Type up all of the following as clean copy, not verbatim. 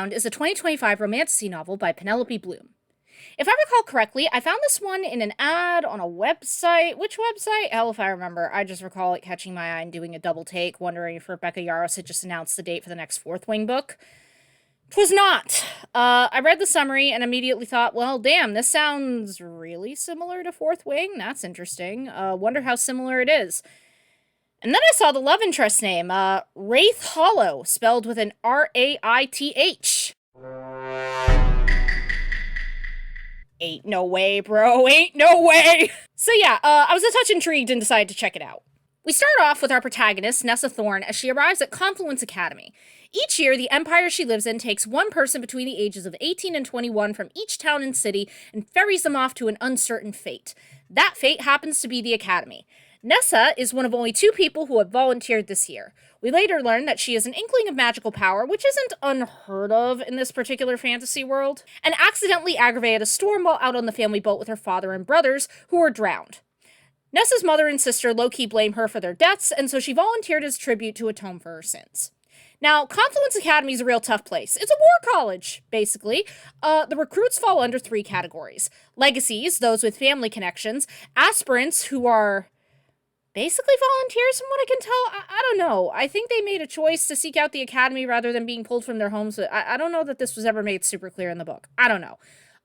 Unbound is a 2025 romantasy novel by Penelope Bloom. If I recall correctly, I found this one in an ad on a website. Which website? Hell if I remember. I just recall it catching my eye and doing a double take, wondering if Rebecca Yarros had just announced the date for the next Fourth Wing book. 'Twas not. I read the summary and immediately thought, well, damn, this sounds really similar to Fourth Wing. That's interesting. Wonder how similar it is. And then I saw the love interest name, Wraith Hollow, spelled with an R-A-I-T-H. Ain't no way, bro. Ain't no way. So yeah, I was a touch intrigued and decided to check it out. We start off with our protagonist, Nessa Thorne, as she arrives at Confluence Academy. Each year, the empire she lives in takes one person between the ages of 18 and 21 from each town and city and ferries them off to an uncertain fate. That fate happens to be the academy. Nessa is one of only 2 people who have volunteered this year. We later learn that she is an inkling of magical power, which isn't unheard of in this particular fantasy world, and accidentally aggravated a storm while out on the family boat with her father and brothers, who were drowned. Nessa's mother and sister low-key blame her for their deaths, and so she volunteered as tribute to atone for her sins. Now, Confluence Academy is a real tough place. It's a war college, basically. The recruits fall under 3 categories. Legacies, those with family connections. Aspirants, who are basically volunteers from what I can tell. I don't know. I think they made a choice to seek out the academy rather than being pulled from their homes. But I don't know that this was ever made super clear in the book. I don't know.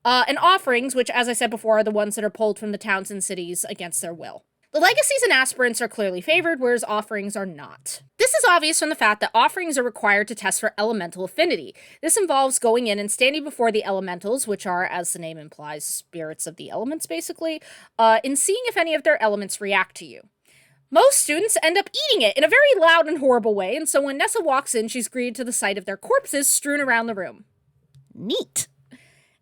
And offerings, which, as I said before, are the ones that are pulled from the towns and cities against their will. The legacies and aspirants are clearly favored, whereas offerings are not. This is obvious from the fact that offerings are required to test for elemental affinity. This involves going in and standing before the elementals, which are, as the name implies, spirits of the elements, basically, and seeing if any of their elements react to you. Most students end up eating it in a very loud and horrible way, and so when Nessa walks in, she's greeted to the sight of their corpses strewn around the room. Neat.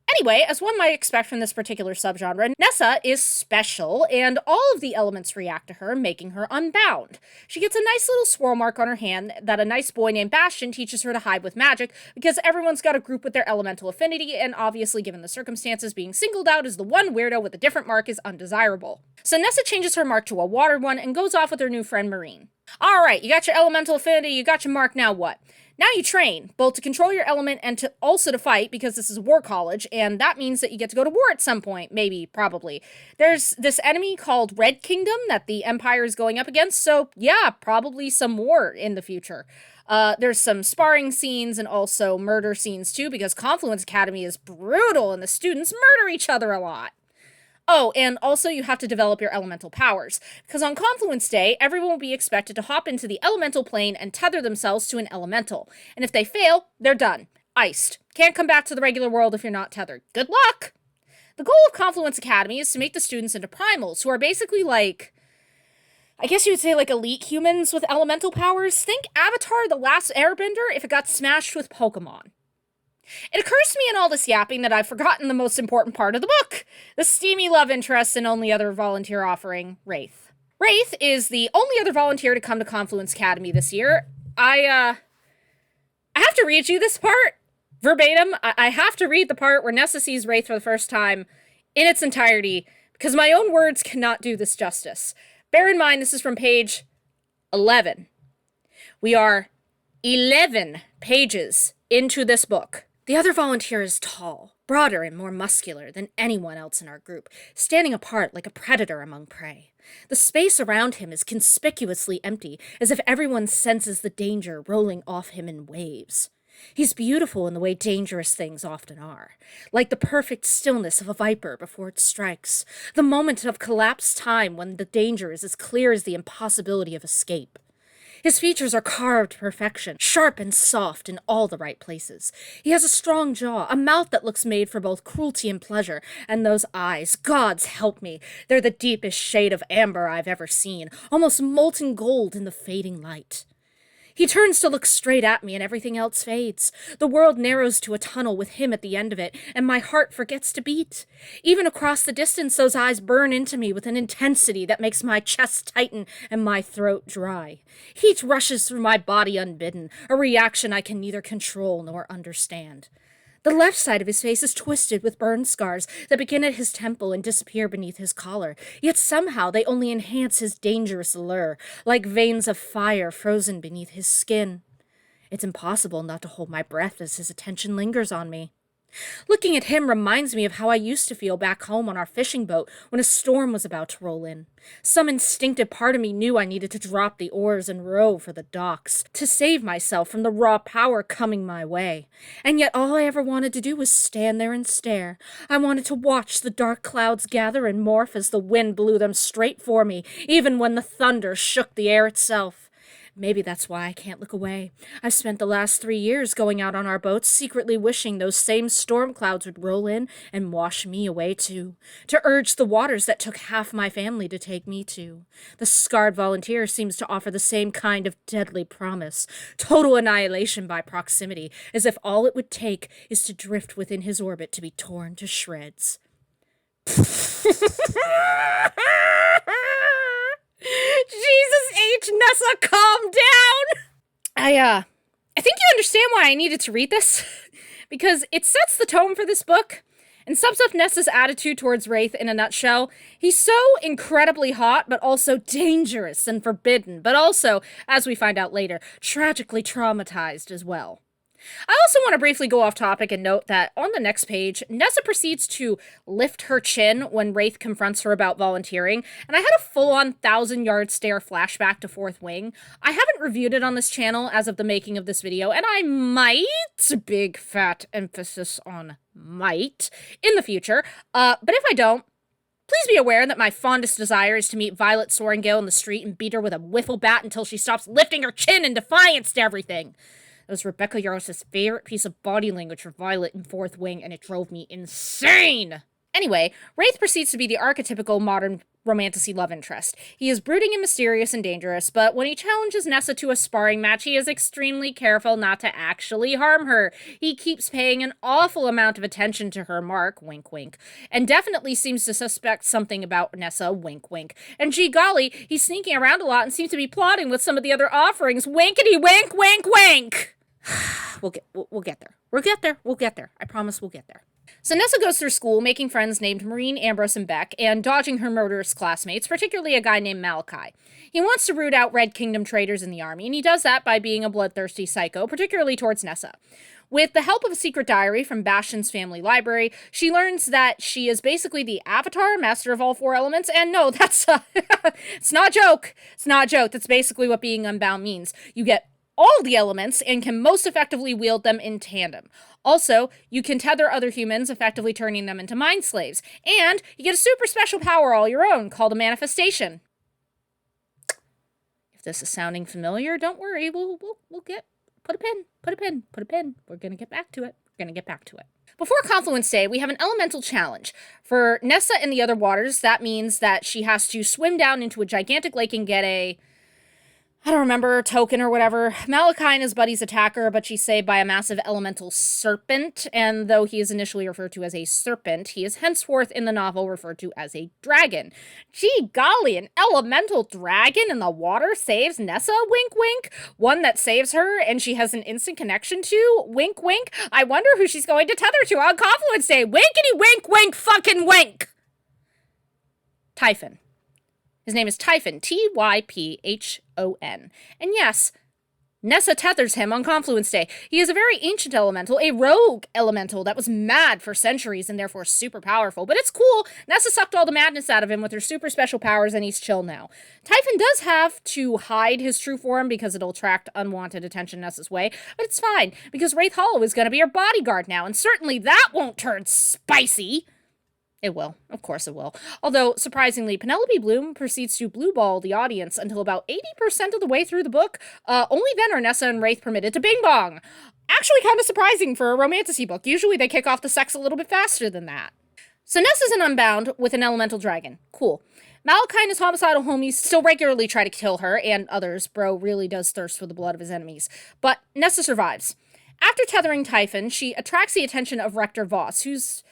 Anyway, as one might expect from this particular subgenre, Nessa is special, and all of the elements react to her, making her unbound. She gets a nice little swirl mark on her hand that a nice boy named Bastion teaches her to hide with magic, because everyone's got a group with their elemental affinity, and obviously given the circumstances, being singled out as the one weirdo with a different mark is undesirable. So Nessa changes her mark to a water one and goes off with her new friend Marine. Alright, you got your elemental affinity, you got your mark, now what? Now you train, both to control your element and to also to fight, because this is a war college, and that means that you get to go to war at some point, maybe, probably. There's this enemy called Red Kingdom that the Empire is going up against, so yeah, probably some war in the future. There's some sparring scenes and also murder scenes too, because Confluence Academy is brutal and the students murder each other a lot. Oh, and also you have to develop your elemental powers, because on Confluence Day, everyone will be expected to hop into the elemental plane and tether themselves to an elemental, and if they fail, they're done. Iced. Can't come back to the regular world if you're not tethered. Good luck! The goal of Confluence Academy is to make the students into primals, who are basically like, I guess you would say like elite humans with elemental powers. Think Avatar: The Last Airbender if it got smashed with Pokemon. It occurs to me in all this yapping that I've forgotten the most important part of the book, the steamy love interest and only other volunteer offering, Wraith. Wraith is the only other volunteer to come to Confluence Academy this year. I have to read you this part, verbatim. I have to read the part where Nessa sees Wraith for the first time in its entirety, because my own words cannot do this justice. Bear in mind, this is from page 11. We are 11 pages into this book. The other volunteer is tall, broader, and more muscular than anyone else in our group, standing apart like a predator among prey. The space around him is conspicuously empty, as if everyone senses the danger rolling off him in waves. He's beautiful in the way dangerous things often are, like the perfect stillness of a viper before it strikes, the moment of collapsed time when the danger is as clear as the impossibility of escape. His features are carved to perfection, sharp and soft in all the right places. He has a strong jaw, a mouth that looks made for both cruelty and pleasure, and those eyes, gods help me, they're the deepest shade of amber I've ever seen, almost molten gold in the fading light. He turns to look straight at me and everything else fades. The world narrows to a tunnel with him at the end of it, and my heart forgets to beat. Even across the distance, those eyes burn into me with an intensity that makes my chest tighten and my throat dry. Heat rushes through my body unbidden, a reaction I can neither control nor understand. The left side of his face is twisted with burn scars that begin at his temple and disappear beneath his collar, yet somehow they only enhance his dangerous allure, like veins of fire frozen beneath his skin. It's impossible not to hold my breath as his attention lingers on me. Looking at him reminds me of how I used to feel back home on our fishing boat when a storm was about to roll in. Some instinctive part of me knew I needed to drop the oars and row for the docks, to save myself from the raw power coming my way. And yet all I ever wanted to do was stand there and stare. I wanted to watch the dark clouds gather and morph as the wind blew them straight for me, even when the thunder shook the air itself. Maybe that's why I can't look away. I've spent the last 3 years going out on our boats, secretly wishing those same storm clouds would roll in and wash me away too, to urge the waters that took half my family to take me to. The scarred volunteer seems to offer the same kind of deadly promise, total annihilation by proximity, as if all it would take is to drift within his orbit to be torn to shreds. Jesus H. Nessa, calm down! I think you understand why I needed to read this. Because it sets the tone for this book, and sums up Nessa's attitude towards Wraith in a nutshell. He's so incredibly hot, but also dangerous and forbidden, but also, as we find out later, tragically traumatized as well. I also want to briefly go off topic and note that on the next page, Nessa proceeds to lift her chin when Wraith confronts her about volunteering, and I had a full-on 1,000-yard stare flashback to Fourth Wing. I haven't reviewed it on this channel as of the making of this video, and I might, big fat emphasis on might, in the future, but if I don't, please be aware that my fondest desire is to meet Violet Sorrengail in the street and beat her with a wiffle bat until she stops lifting her chin in defiance to everything. That was Rebecca Yarros' favorite piece of body language for Violet in Fourth Wing, and it drove me insane! Anyway, Wraith proceeds to be the archetypical modern Romantasy love interest. He is brooding and mysterious and dangerous, but when he challenges Nessa to a sparring match, he is extremely careful not to actually harm her. He keeps paying an awful amount of attention to her, Mark, wink wink, and definitely seems to suspect something about Nessa, wink wink. And gee golly, he's sneaking around a lot and seems to be plotting with some of the other offerings, winkety wink wink wink! We'll get there. We'll get there. I promise we'll get there. So Nessa goes through school, making friends named Marine, Ambrose, and Beck, and dodging her murderous classmates, particularly a guy named Malachi. He wants to root out Red Kingdom traitors in the army, and he does that by being a bloodthirsty psycho, particularly towards Nessa. With the help of a secret diary from Bastion's family library, she learns that she is basically the Avatar, master of all 4 elements, and no, that's, it's not a joke. It's not a joke. That's basically what being Unbound means. You get all the elements and can most effectively wield them in tandem. Also, you can tether other humans, effectively turning them into mind slaves. And you get a super special power all your own, called a manifestation. If this is sounding familiar, don't worry, we'll get, put a pin. We're gonna get back to it. Before Confluence Day, we have an elemental challenge. For Nessa and the other waters, that means that she has to swim down into a gigantic lake and get a, I don't remember, token or whatever. Malachi and his buddies attack her, but she's saved by a massive elemental serpent, and though he is initially referred to as a serpent, he is henceforth in the novel referred to as a dragon. Gee golly, an elemental dragon in the water saves Nessa, wink wink? One that saves her and she has an instant connection to, wink wink? I wonder who she's going to tether to on Confluence Day, winkety wink wink fucking wink! Typhon. His name is Typhon, Typhon. And yes, Nessa tethers him on Confluence Day. He is a very ancient elemental, a rogue elemental that was mad for centuries and therefore super powerful. But it's cool. Nessa sucked all the madness out of him with her super special powers and he's chill now. Typhon does have to hide his true form because it'll attract unwanted attention Nessa's way. But it's fine because Wraith Hollow is going to be her bodyguard now. And certainly that won't turn spicy. It will. Of course it will. Although, surprisingly, Penelope Bloom proceeds to blueball the audience until about 80% of the way through the book. Only then are Nessa and Wraith permitted to bing bong. Actually kind of surprising for a Romantasy book. Usually they kick off the sex a little bit faster than that. So Nessa's in Unbound with an elemental dragon. Cool. Malachi and his homicidal homies still regularly try to kill her and others. Bro really does thirst for the blood of his enemies. But Nessa survives. After tethering Typhon, she attracts the attention of Rector Voss, who's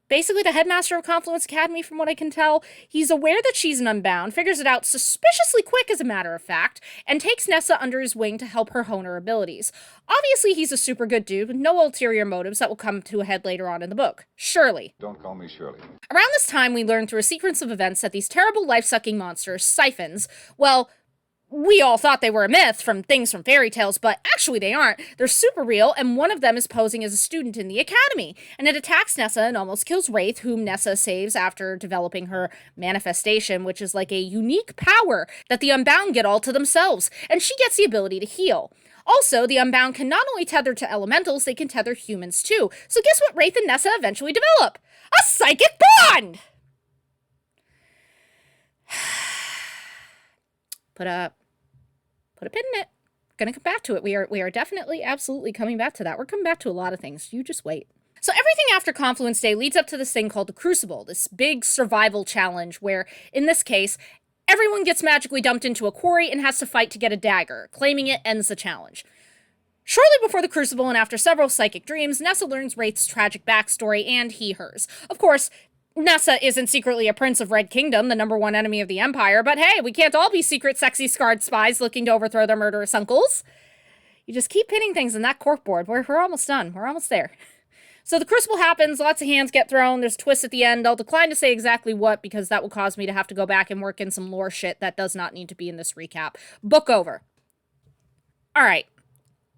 basically the headmaster of Confluence Academy, from what I can tell. He's aware that she's an Unbound, figures it out suspiciously quick as a matter of fact, and takes Nessa under his wing to help her hone her abilities. Obviously, he's a super good dude with no ulterior motives that will come to a head later on in the book. Shirley. Don't call me Shirley. Around this time, we learn through a sequence of events that these terrible life-sucking monsters, siphons, well, we all thought they were a myth from things from fairy tales, but actually they aren't. They're super real, and one of them is posing as a student in the academy, and it attacks Nessa and almost kills Wraith, whom Nessa saves after developing her manifestation, which is like a unique power that the Unbound get all to themselves, and she gets the ability to heal. Also, the Unbound can not only tether to elementals, they can tether humans too. So guess what Wraith and Nessa eventually develop? A psychic bond! Put a pin in it. Gonna come back to it. We are definitely, absolutely coming back to that. We're coming back to a lot of things. You just wait. So everything after Confluence Day leads up to this thing called the Crucible, this big survival challenge where, in this case, everyone gets magically dumped into a quarry and has to fight to get a dagger. Claiming it ends the challenge. Shortly before the Crucible and after several psychic dreams, Nessa learns Wraith's tragic backstory and he hers. Of course, Nessa isn't secretly a prince of Red Kingdom, the #1 enemy of the Empire, but hey, we can't all be secret, sexy, scarred spies looking to overthrow their murderous uncles. You just keep hitting things in that corkboard. We're almost done. We're almost there. So the Crucible happens, lots of hands get thrown, there's twists at the end. I'll decline to say exactly what, because that will cause me to have to go back and work in some lore shit that does not need to be in this recap. Book over. Alright.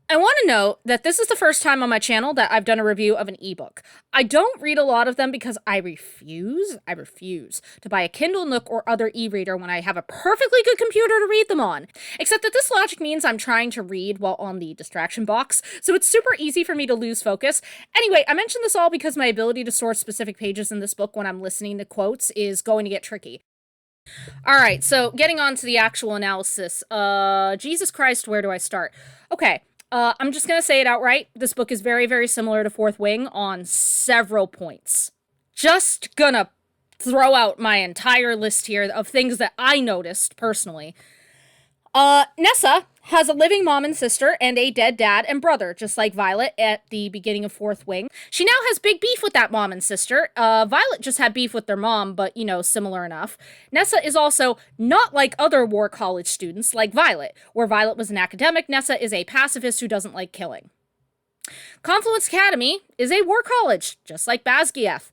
I want to note that this is the first time on my channel that I've done a review of an ebook. I don't read a lot of them because I refuse to buy a Kindle Nook or other e-reader when I have a perfectly good computer to read them on. Except that this logic means I'm trying to read while on the distraction box, so it's super easy for me to lose focus. Anyway, I mention this all because my ability to source specific pages in this book when I'm listening to quotes is going to get tricky. Alright, so getting on to the actual analysis. Jesus Christ, where do I start? Okay. I'm just gonna say it outright. This book is very, very similar to Fourth Wing on several points. Just gonna throw out my entire list here of things that I noticed, personally. Nessa has a living mom and sister and a dead dad and brother, just like Violet at the beginning of Fourth Wing. She now has big beef with that mom and sister. Violet just had beef with their mom, but, you know, similar enough. Nessa is also not like other war college students, like Violet. Where Violet was an academic, Nessa is a pacifist who doesn't like killing. Confluence Academy is a war college, just like Basgiath.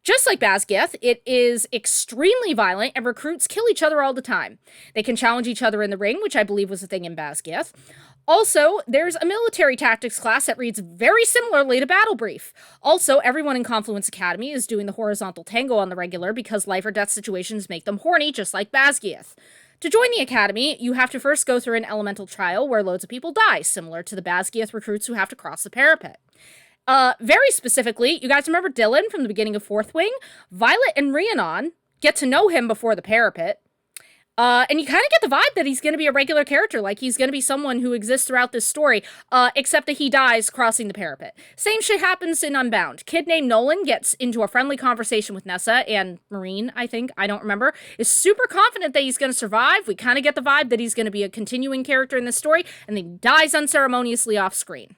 Just like Basgiath, it is extremely violent and recruits kill each other all the time. They can challenge each other in the ring, which I believe was a thing in Basgiath. Also, there's a military tactics class that reads very similarly to Battle Brief. Also, everyone in Confluence Academy is doing the horizontal tango on the regular because life or death situations make them horny, just like Basgiath. To join the academy, you have to first go through an elemental trial where loads of people die, similar to the Basgiath recruits who have to cross the parapet. Very specifically, you guys remember Dylan from the beginning of Fourth Wing? Violet and Rhiannon get to know him before the parapet. And you kind of get the vibe that he's going to be a regular character, like he's going to be someone who exists throughout this story, except that he dies crossing the parapet. Same shit happens in Unbound. Kid named Nolan gets into a friendly conversation with Nessa, and Marine, I think, I don't remember, is super confident that he's going to survive. We kind of get the vibe that he's going to be a continuing character in this story, and then he dies unceremoniously off screen.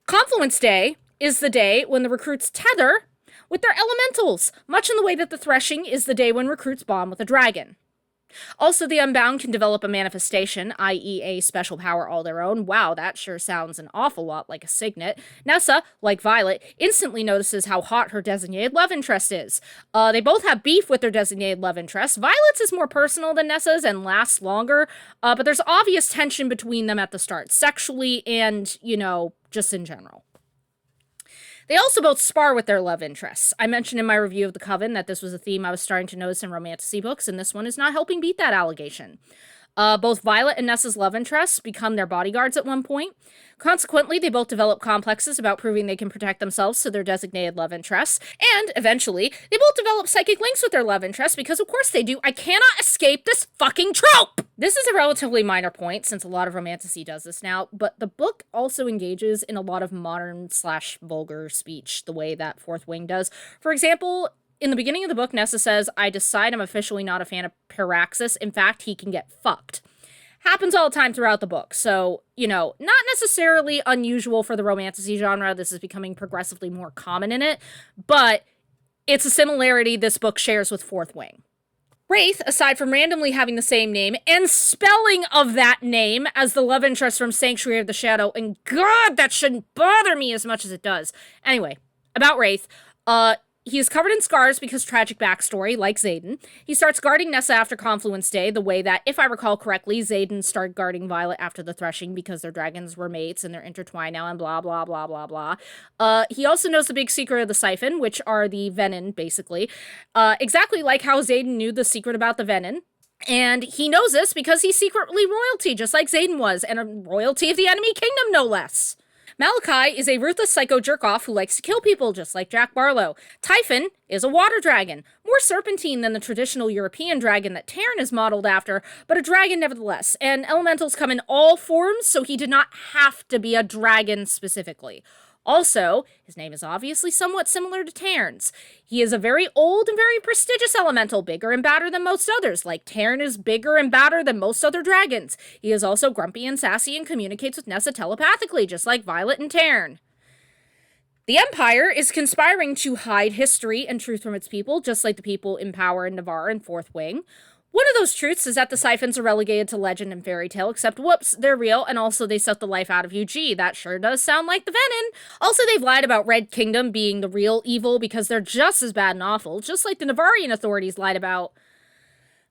Confluence Day is the day when the recruits tether with their elementals, much in the way that the Threshing is the day when recruits bond with a dragon. Also, the Unbound can develop a manifestation, i.e. a special power all their own. Wow, that sure sounds an awful lot like a signet. Nessa, like Violet, instantly notices how hot her designated love interest is. They both have beef with their designated love interest. Violet's is more personal than Nessa's and lasts longer, but there's obvious tension between them at the start, sexually and, you know, just in general. They also both spar with their love interests. I mentioned in my review of The Coven that this was a theme I was starting to notice in Romantasy books, and this one is not helping beat that allegation. Both Violet and Nessa's love interests become their bodyguards at one point. Consequently, they both develop complexes about proving they can protect themselves to their designated love interests. And, eventually, they both develop psychic links with their love interests because, of course they do. I cannot escape this fucking trope! This is a relatively minor point, since a lot of Romantasy does this now, but the book also engages in a lot of modern/vulgar speech, the way that Fourth Wing does. For example, in the beginning of the book, Nessa says, "I decide I'm officially not a fan of Paraxis. In fact, he can get fucked." Happens all the time throughout the book, so, you know, not necessarily unusual for the Romantasy genre. This is becoming progressively more common in it, but it's a similarity this book shares with Fourth Wing. Wraith, aside from randomly having the same name and spelling of that name as the love interest from Sanctuary of the Shadow, and God, that shouldn't bother me as much as it does. Anyway, about Wraith, He is covered in scars because tragic backstory, like Xaden. He starts guarding Nessa after Confluence Day, the way that, if I recall correctly, Xaden started guarding Violet after the threshing because their dragons were mates and they're intertwined now and blah, blah, blah, blah, blah. He also knows the big secret of the siphon, which are the venin, basically. Exactly like how Xaden knew the secret about the venin. And he knows this because he's secretly royalty, just like Xaden was, and a royalty of the enemy kingdom, no less. Malachi is a ruthless psycho jerk-off who likes to kill people, just like Jack Barlow. Typhon is a water dragon, more serpentine than the traditional European dragon that Taryn is modeled after, but a dragon nevertheless, and elementals come in all forms, so he did not have to be a dragon specifically. Also, his name is obviously somewhat similar to Taryn's. He is a very old and very prestigious elemental, bigger and badder than most others, like Taryn is bigger and badder than most other dragons. He is also grumpy and sassy and communicates with Nessa telepathically, just like Violet and Taryn. The Empire is conspiring to hide history and truth from its people, just like the people in power in Navarre and Fourth Wing. One of those truths is that the siphons are relegated to legend and fairy tale, except whoops, they're real, and also they suck the life out of you. Gee, that sure does sound like the venin. Also, they've lied about Red Kingdom being the real evil because they're just as bad and awful, just like the Navarrian authorities lied about,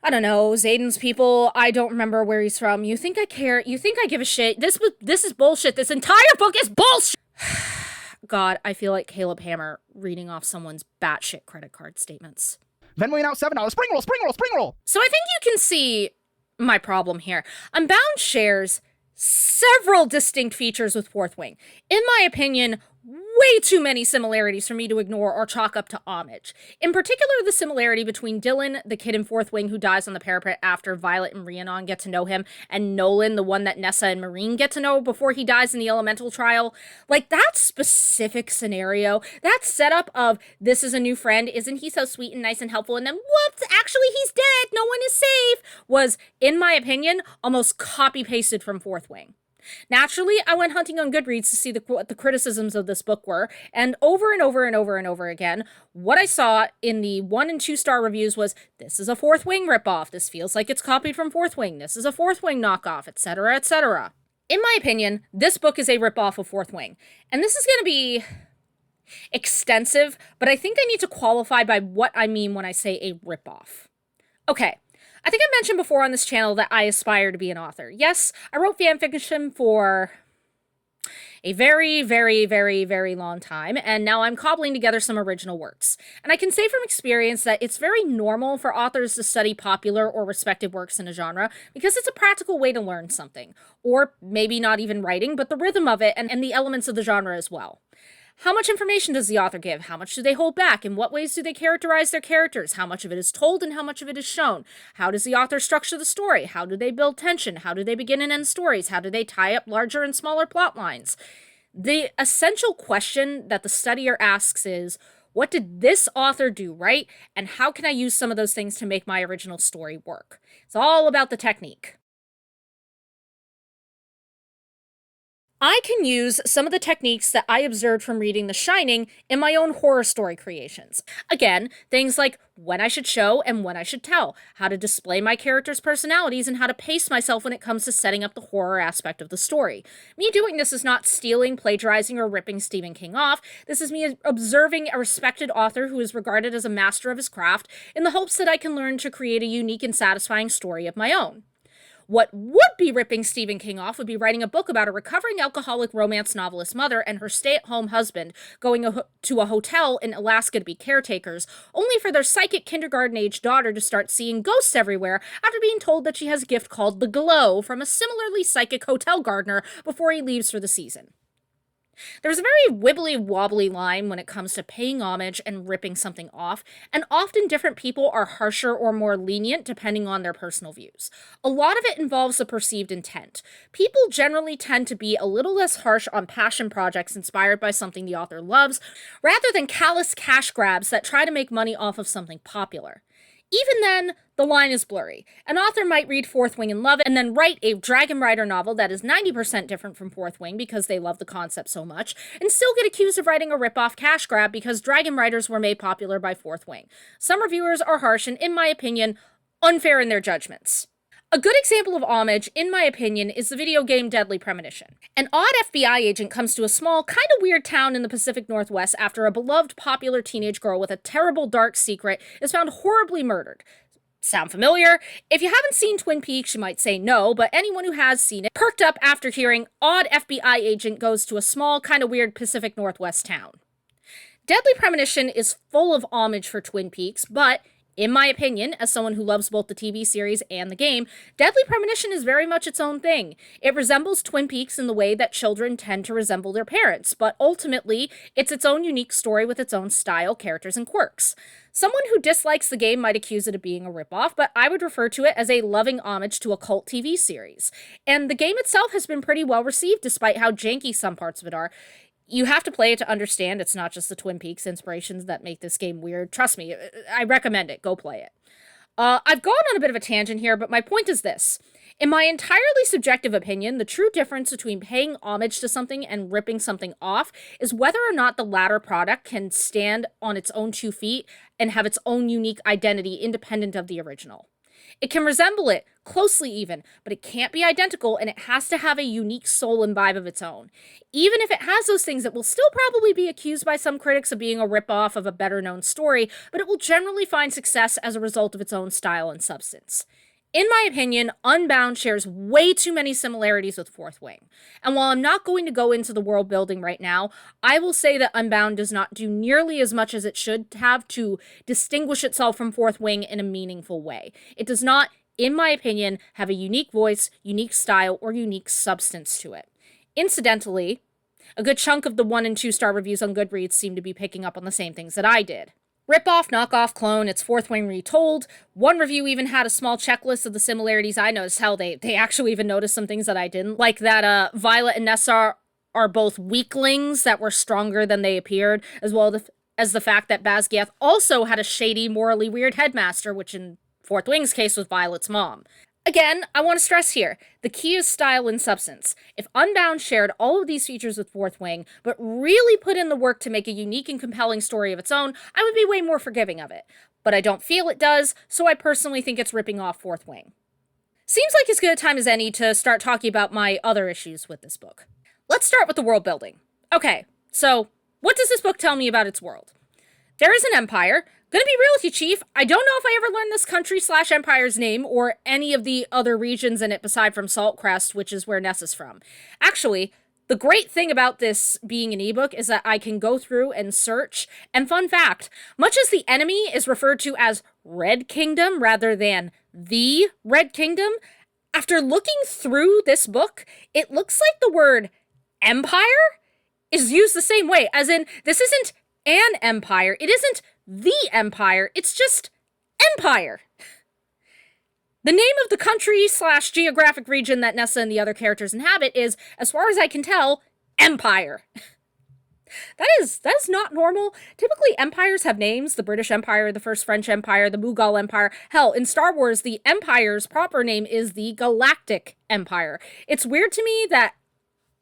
I don't know, Xaden's people. I don't remember where he's from. You think I care? You think I give a shit? This is bullshit. This entire book is bullshit! God, I feel like Caleb Hammer reading off someone's batshit credit card statements. Venmo now $7. Spring roll, spring roll, spring roll! So I think you can see my problem here. Unbound shares several distinct features with Fourth Wing. In my opinion, way too many similarities for me to ignore or chalk up to homage. In particular, the similarity between Dylan, the kid in Fourth Wing who dies on the parapet after Violet and Rhiannon get to know him, and Nolan, the one that Nessa and Marine get to know before he dies in the elemental trial. Like, that specific scenario, that setup of, this is a new friend, isn't he so sweet and nice and helpful, and then, whoops, actually he's dead, no one is safe, was, in my opinion, almost copy-pasted from Fourth Wing. Naturally, I went hunting on Goodreads to see what the criticisms of this book were, and over and over and over and over again, what I saw in the 1- and 2-star reviews was, this is a Fourth Wing ripoff, this feels like it's copied from Fourth Wing, this is a Fourth Wing knockoff, etc., etc. In my opinion, this book is a ripoff of Fourth Wing, and this is going to be extensive, but I think I need to qualify by what I mean when I say a ripoff. Okay. I think I mentioned before on this channel that I aspire to be an author. Yes, I wrote fanfiction for a very, very, very, very long time, and now I'm cobbling together some original works. And I can say from experience that it's very normal for authors to study popular or respected works in a genre because it's a practical way to learn something. Or maybe not even writing, but the rhythm of it and the elements of the genre as well. How much information does the author give? How much do they hold back? In what ways do they characterize their characters? How much of it is told and how much of it is shown? How does the author structure the story? How do they build tension? How do they begin and end stories? How do they tie up larger and smaller plot lines? The essential question that the studier asks is, what did this author do right? And how can I use some of those things to make my original story work? It's all about the technique. I can use some of the techniques that I observed from reading The Shining in my own horror story creations. Again, things like when I should show and when I should tell, how to display my characters' personalities, and how to pace myself when it comes to setting up the horror aspect of the story. Me doing this is not stealing, plagiarizing, or ripping Stephen King off. This is me observing a respected author who is regarded as a master of his craft in the hopes that I can learn to create a unique and satisfying story of my own. What would be ripping Stephen King off would be writing a book about a recovering alcoholic romance novelist mother and her stay-at-home husband going to a hotel in Alaska to be caretakers, only for their psychic kindergarten-age daughter to start seeing ghosts everywhere after being told that she has a gift called the Glow from a similarly psychic hotel gardener before he leaves for the season. There's a very wibbly-wobbly line when it comes to paying homage and ripping something off, and often different people are harsher or more lenient depending on their personal views. A lot of it involves the perceived intent. People generally tend to be a little less harsh on passion projects inspired by something the author loves, rather than callous cash grabs that try to make money off of something popular. Even then, the line is blurry. An author might read Fourth Wing and love it, and then write a Dragon Rider novel that is 90% different from Fourth Wing because they love the concept so much, and still get accused of writing a rip-off cash grab because Dragon Riders were made popular by Fourth Wing. Some reviewers are harsh and, in my opinion, unfair in their judgments. A good example of homage, in my opinion, is the video game Deadly Premonition. An odd FBI agent comes to a small, kind of weird town in the Pacific Northwest after a beloved, popular teenage girl with a terrible, dark secret is found horribly murdered. Sound familiar? If you haven't seen Twin Peaks, you might say no, but anyone who has seen it perked up after hearing odd FBI agent goes to a small, kind of weird Pacific Northwest town. Deadly Premonition is full of homage for Twin Peaks, but in my opinion, as someone who loves both the TV series and the game, Deadly Premonition is very much its own thing. It resembles Twin Peaks in the way that children tend to resemble their parents, but ultimately, it's its own unique story with its own style, characters, and quirks. Someone who dislikes the game might accuse it of being a ripoff, but I would refer to it as a loving homage to a cult TV series. And the game itself has been pretty well received despite how janky some parts of it are. You have to play it to understand it's not just the Twin Peaks inspirations that make this game weird. Trust me, I recommend it. Go play it. I've gone on a bit of a tangent here, but my point is this. In my entirely subjective opinion, the true difference between paying homage to something and ripping something off is whether or not the latter product can stand on its own 2 feet and have its own unique identity independent of the original. It can resemble it, closely even, but it can't be identical and it has to have a unique soul and vibe of its own. Even if it has those things, it will still probably be accused by some critics of being a ripoff of a better-known story, but it will generally find success as a result of its own style and substance. In my opinion, Unbound shares way too many similarities with Fourth Wing. And while I'm not going to go into the world building right now, I will say that Unbound does not do nearly as much as it should have to distinguish itself from Fourth Wing in a meaningful way. It does not, in my opinion, have a unique voice, unique style, or unique substance to it. Incidentally, a good chunk of the 1- and 2-star reviews on Goodreads seem to be picking up on the same things that I did. Rip-off, knockoff, clone, it's Fourth Wing retold. One review even had a small checklist of the similarities I noticed. Hell, they actually even noticed some things that I didn't. Like that Violet and Nessa are both weaklings that were stronger than they appeared, as well as the fact that Basgiath also had a shady, morally weird headmaster, which in Fourth Wing's case was Violet's mom. Again, I want to stress here, the key is style and substance. If Unbound shared all of these features with Fourth Wing, but really put in the work to make a unique and compelling story of its own, I would be way more forgiving of it. But I don't feel it does, so I personally think it's ripping off Fourth Wing. Seems like as good a time as any to start talking about my other issues with this book. Let's start with the world building. Okay, so what does this book tell me about its world? There is an empire. Gonna be real with you, Chief. I don't know if I ever learned this country/empire's name or any of the other regions in it beside from Saltcrest, which is where Ness is from. Actually, the great thing about this being an ebook is that I can go through and search. And fun fact, much as the enemy is referred to as Red Kingdom rather than the Red Kingdom, after looking through this book, it looks like the word empire is used the same way, as in, this isn't an empire, it isn't the empire, it's just empire. The name of the country/geographic region that Nessa and the other characters inhabit is, as far as I can tell, empire. That is not normal. Typically, empires have names. The British Empire, the First French Empire, the Mughal Empire. Hell, in Star Wars, the Empire's proper name is the Galactic Empire. It's weird to me that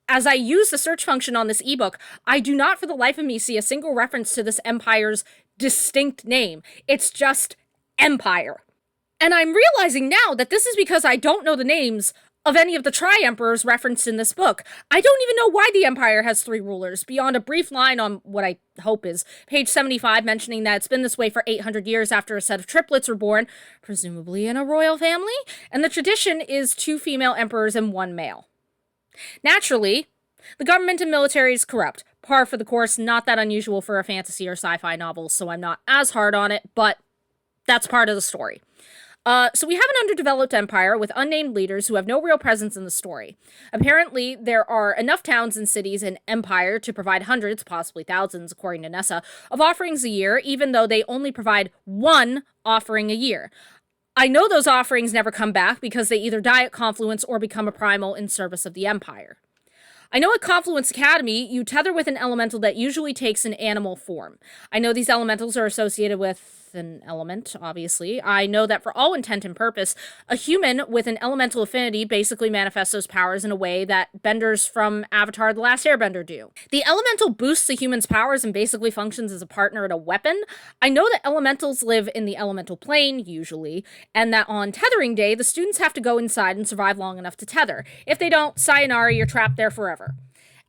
as I use the search function on this ebook, I do not for the life of me see a single reference to this empire's distinct name. It's just Empire. And I'm realizing now that this is because I don't know the names of any of the Tri-Emperors referenced in this book. I don't even know why the Empire has 3 rulers, beyond a brief line on what I hope is page 75 mentioning that it's been this way for 800 years after a set of triplets were born, presumably in a royal family, and the tradition is 2 female emperors and 1 male. Naturally, the government and military is corrupt. Par for the course, not that unusual for a fantasy or sci-fi novel, so I'm not as hard on it, but that's part of the story. So we have an underdeveloped empire with unnamed leaders who have no real presence in the story. Apparently, there are enough towns and cities in Empire to provide hundreds, possibly thousands, according to Nessa, of offerings a year, even though they only provide 1 offering a year. I know those offerings never come back because they either die at Confluence or become a primal in service of the Empire. I know at Confluence Academy, you tether with an elemental that usually takes an animal form. I know these elementals are associated with an element, obviously. I know that for all intent and purpose, a human with an elemental affinity basically manifests those powers in a way that benders from Avatar: The Last Airbender do. The elemental boosts a human's powers and basically functions as a partner and a weapon. I know that elementals live in the elemental plane, usually, and that on tethering day, the students have to go inside and survive long enough to tether. If they don't, sayonara, you're trapped there forever.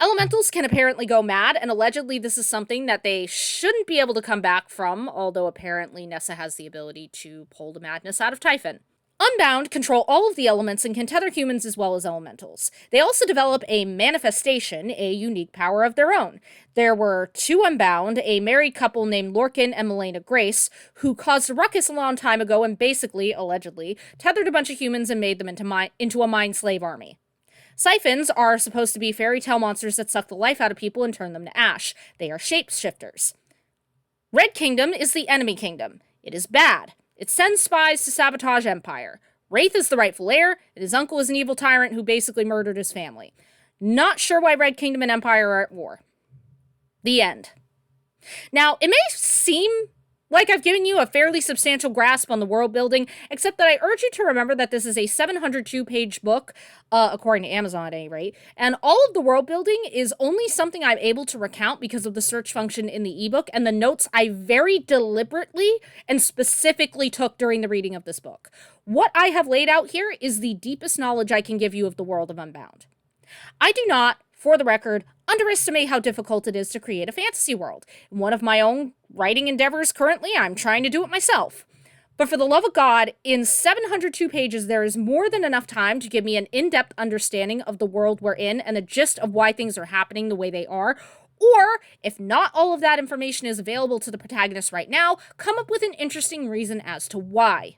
Elementals can apparently go mad, and allegedly this is something that they shouldn't be able to come back from, although apparently Nessa has the ability to pull the madness out of Typhon. Unbound control all of the elements and can tether humans as well as elementals. They also develop a manifestation, a unique power of their own. There were two Unbound, a married couple named Lorcan and Milena Grace, who caused a ruckus a long time ago and basically, allegedly, tethered a bunch of humans and made them into a mind slave army. Siphons are supposed to be fairy tale monsters that suck the life out of people and turn them to ash. They are shapeshifters. Red Kingdom is the enemy kingdom. It is bad. It sends spies to sabotage Empire. Wraith is the rightful heir, and his uncle is an evil tyrant who basically murdered his family. Not sure why Red Kingdom and Empire are at war. The end. Now, it may seem like I've given you a fairly substantial grasp on the world building, except that I urge you to remember that this is a 702-page book, according to Amazon at any rate, and all of the world building is only something I'm able to recount because of the search function in the ebook and the notes I very deliberately and specifically took during the reading of this book. What I have laid out here is the deepest knowledge I can give you of the world of Unbound. I do not, for the record, underestimate how difficult it is to create a fantasy world. In one of my own writing endeavors currently, I'm trying to do it myself. But for the love of God, in 702 pages, there is more than enough time to give me an in-depth understanding of the world we're in and the gist of why things are happening the way they are. Or, if not all of that information is available to the protagonist right now, come up with an interesting reason as to why.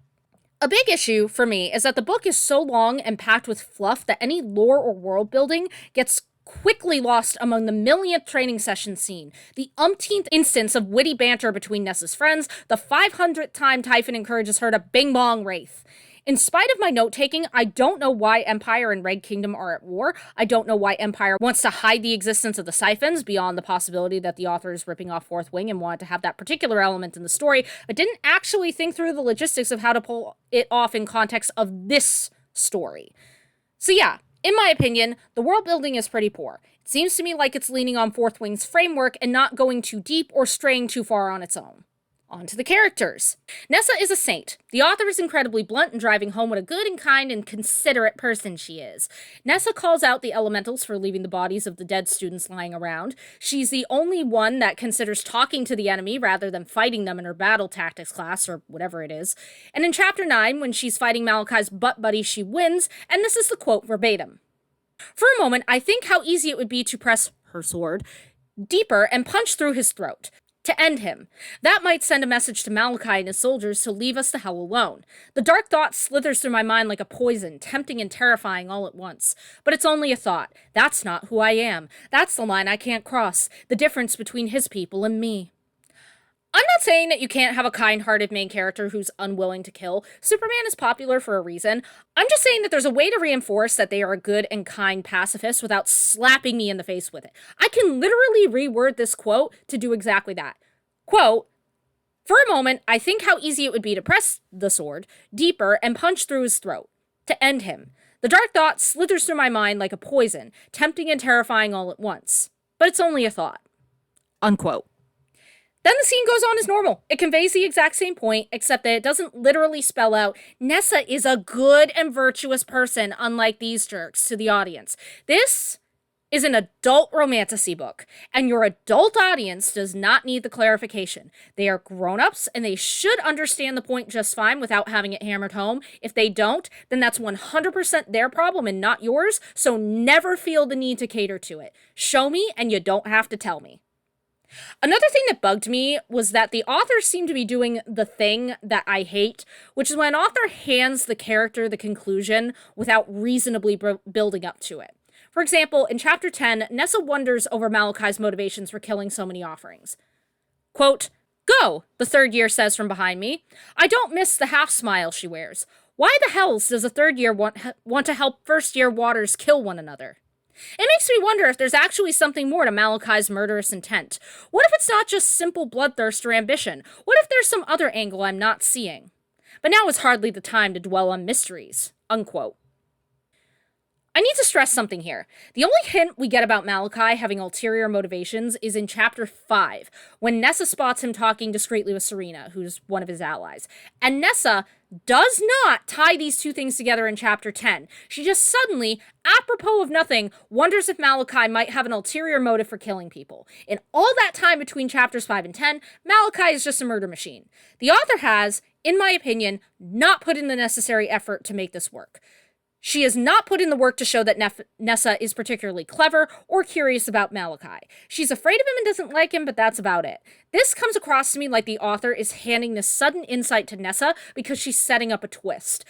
A big issue for me is that the book is so long and packed with fluff that any lore or world building gets quickly lost among the millionth training session scene, the umpteenth instance of witty banter between Nessa's friends, the 500th time Typhon encourages her to bing-bong Wraith. In spite of my note-taking, I don't know why Empire and Red Kingdom are at war. I don't know why Empire wants to hide the existence of the Siphons beyond the possibility that the author is ripping off Fourth Wing and wanted to have that particular element in the story, but didn't actually think through the logistics of how to pull it off in context of this story. So yeah, in my opinion, the world building is pretty poor. It seems to me like it's leaning on Fourth Wing's framework and not going too deep or straying too far on its own. On to the characters. Nessa is a saint. The author is incredibly blunt in driving home what a good and kind and considerate person she is. Nessa calls out the elementals for leaving the bodies of the dead students lying around. She's the only one that considers talking to the enemy rather than fighting them in her battle tactics class, or whatever it is. And in Chapter 9, when she's fighting Malachi's butt buddy, she wins, and this is the quote verbatim. For a moment, I think how easy it would be to press her sword deeper and punch through his throat. To end him. That might send a message to Malachi and his soldiers to leave us the hell alone. The dark thought slithers through my mind like a poison, tempting and terrifying all at once. But it's only a thought. That's not who I am. That's the line I can't cross. The difference between his people and me. I'm not saying that you can't have a kind-hearted main character who's unwilling to kill. Superman is popular for a reason. I'm just saying that there's a way to reinforce that they are a good and kind pacifist without slapping me in the face with it. I can literally reword this quote to do exactly that. Quote, for a moment, I think how easy it would be to press the sword deeper and punch through his throat. To end him. The dark thought slithers through my mind like a poison, tempting and terrifying all at once. But it's only a thought. Unquote. Then the scene goes on as normal. It conveys the exact same point, except that it doesn't literally spell out, Nessa is a good and virtuous person, unlike these jerks, to the audience. This is an adult romantasy book, and your adult audience does not need the clarification. They are grown-ups, and they should understand the point just fine without having it hammered home. If they don't, then that's 100% their problem and not yours, so never feel the need to cater to it. Show me, and you don't have to tell me. Another thing that bugged me was that the author seemed to be doing the thing that I hate, which is when an author hands the character the conclusion without reasonably building up to it. For example, in Chapter 10, Nessa wonders over Malachi's motivations for killing so many offerings. Quote, "Go," the third year says from behind me. I don't miss the half smile she wears. Why the hells does a third year want to help first year waters kill one another? It makes me wonder if there's actually something more to Malachi's murderous intent. What if it's not just simple bloodthirst or ambition? What if there's some other angle I'm not seeing? But now is hardly the time to dwell on mysteries. Unquote. I need to stress something here. The only hint we get about Malachi having ulterior motivations is in chapter 5, when Nessa spots him talking discreetly with Serena, who's one of his allies. And Nessa does not tie these two things together in chapter 10. She just suddenly, apropos of nothing, wonders if Malachi might have an ulterior motive for killing people. In all that time between chapters 5 and 10, Malachi is just a murder machine. The author has, in my opinion, not put in the necessary effort to make this work. She has not put in the work to show that Nessa is particularly clever or curious about Malachi. She's afraid of him and doesn't like him, but that's about it. This comes across to me like the author is handing this sudden insight to Nessa because she's setting up a twist.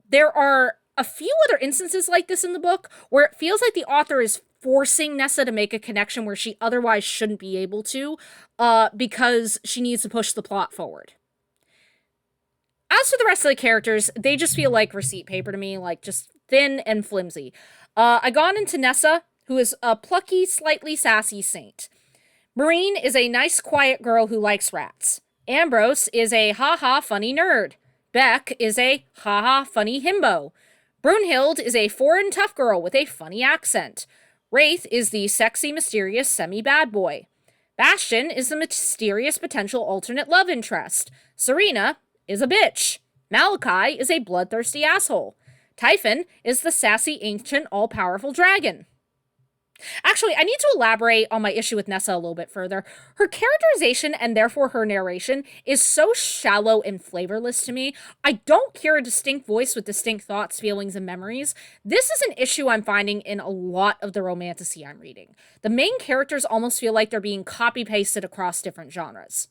There are a few other instances like this in the book where it feels like the author is forcing Nessa to make a connection where she otherwise shouldn't be able to, because she needs to push the plot forward. As for the rest of the characters, they just feel like receipt paper to me, like just thin and flimsy. I got into Nessa, who is a plucky, slightly sassy saint. Maureen is a nice, quiet girl who likes rats. Ambrose is a ha-ha funny nerd. Beck is a ha-ha funny himbo. Brunhild is a foreign tough girl with a funny accent. Wraith is the sexy, mysterious semi-bad boy. Bastion is the mysterious potential alternate love interest. Serena is a bitch. Malachi is a bloodthirsty asshole. Typhon is the sassy, ancient, all-powerful dragon. Actually, I need to elaborate on my issue with Nessa a little bit further. Her characterization, and therefore her narration, is so shallow and flavorless to me. I don't hear a distinct voice with distinct thoughts, feelings, and memories. This is an issue I'm finding in a lot of the Romantasy I'm reading. The main characters almost feel like they're being copy-pasted across different genres.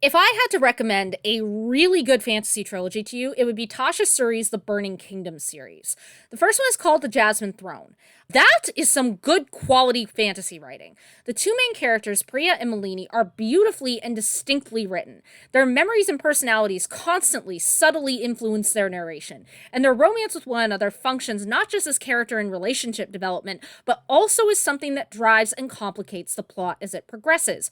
If I had to recommend a really good fantasy trilogy to you, it would be Tasha Suri's The Burning Kingdom series. The first one is called The Jasmine Throne. That is some good quality fantasy writing. The two main characters, Priya and Malini, are beautifully and distinctly written. Their memories and personalities constantly, subtly influence their narration, and their romance with one another functions not just as character and relationship development, but also as something that drives and complicates the plot as it progresses.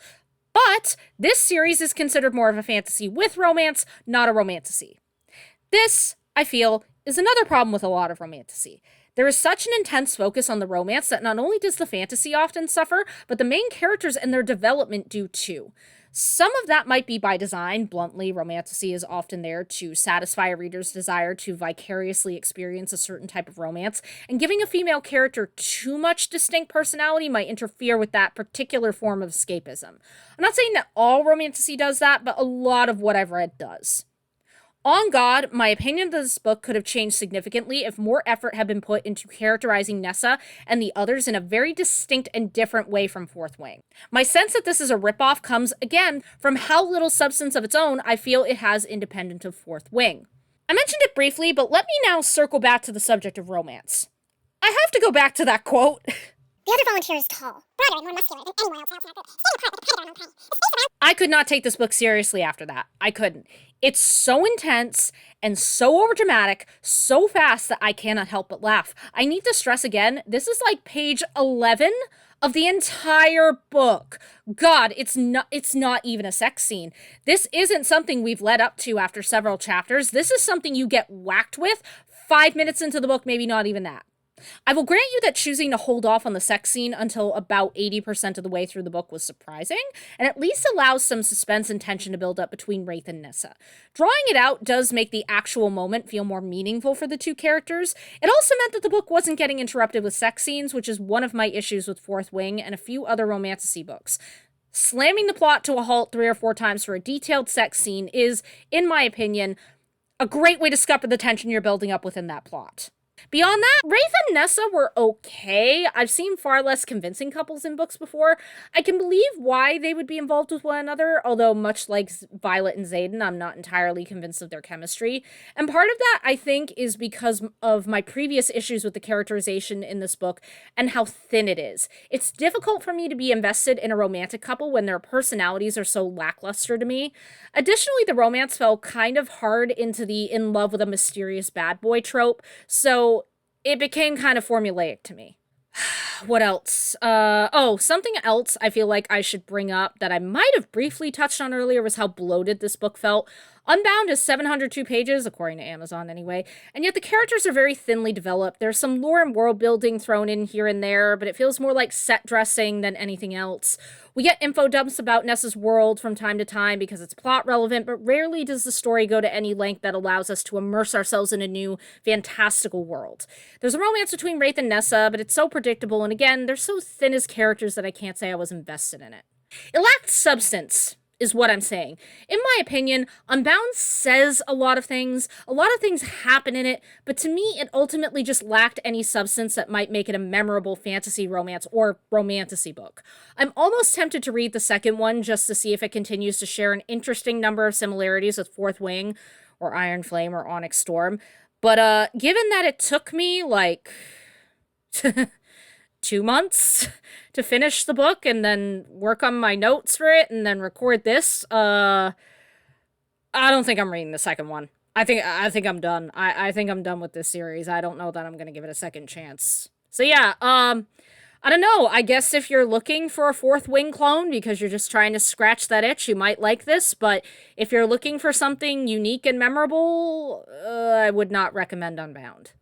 But this series is considered more of a fantasy with romance, not a romantasy. This, I feel, is another problem with a lot of romantasy. There is such an intense focus on the romance that not only does the fantasy often suffer, but the main characters and their development do too. Some of that might be by design. Bluntly, romantasy is often there to satisfy a reader's desire to vicariously experience a certain type of romance, and giving a female character too much distinct personality might interfere with that particular form of escapism. I'm not saying that all romantasy does that, but a lot of what I've read does. On God, my opinion of this book could have changed significantly if more effort had been put into characterizing Nessa and the others in a very distinct and different way from Fourth Wing. My sense that this is a ripoff comes, again, from how little substance of its own I feel it has independent of Fourth Wing. I mentioned it briefly, but let me now circle back to the subject of romance. I have to go back to that quote. The other volunteer is tall, broader, and more muscular than anyone else outside. Staying apart with a predator on one prey. I could not take this book seriously after that. I couldn't. It's so intense and so overdramatic, so fast that I cannot help but laugh. I need to stress again, this is like page 11 of the entire book. God, it's not even a sex scene. This isn't something we've led up to after several chapters. This is something you get whacked with 5 minutes into the book, maybe not even that. I will grant you that choosing to hold off on the sex scene until about 80% of the way through the book was surprising, and at least allows some suspense and tension to build up between Wraith and Nessa. Drawing it out does make the actual moment feel more meaningful for the two characters. It also meant that the book wasn't getting interrupted with sex scenes, which is one of my issues with Fourth Wing and a few other romantasy books. Slamming the plot to a halt 3 or 4 times for a detailed sex scene is, in my opinion, a great way to scupper the tension you're building up within that plot. Beyond that, Wraith and Nessa were okay. I've seen far less convincing couples in books before. I can believe why they would be involved with one another, although much like Violet and Xaden, I'm not entirely convinced of their chemistry. And part of that, I think, is because of my previous issues with the characterization in this book and how thin it is. It's difficult for me to be invested in a romantic couple when their personalities are so lackluster to me. Additionally, the romance fell kind of hard into the in love with a mysterious bad boy trope, so it became kind of formulaic to me. What else? Oh, something else I feel like I should bring up that I might have briefly touched on earlier was how bloated this book felt. Unbound is 702 pages, according to Amazon anyway, and yet the characters are very thinly developed. There's some lore and world building thrown in here and there, but it feels more like set dressing than anything else. We get info dumps about Nessa's world from time to time because it's plot relevant, but rarely does the story go to any length that allows us to immerse ourselves in a new, fantastical world. There's a romance between Wraith and Nessa, but it's so predictable, and again, they're so thin as characters that I can't say I was invested in it. It lacked substance, is what I'm saying. In my opinion, Unbound says a lot of things happen in it, but to me, it ultimately just lacked any substance that might make it a memorable fantasy romance or romantasy book. I'm almost tempted to read the second one just to see if it continues to share an interesting number of similarities with Fourth Wing, or Iron Flame, or Onyx Storm, but given that it took me, like, 2 months to finish the book and then work on my notes for it and then record this, I don't think I'm reading the second one. I think I'm done. I think I'm done with this series. I don't know that I'm gonna give it a second chance. So yeah, I don't know. I guess if you're looking for a Fourth Wing clone because you're just trying to scratch that itch, you might like this, but if you're looking for something unique and memorable, I would not recommend Unbound.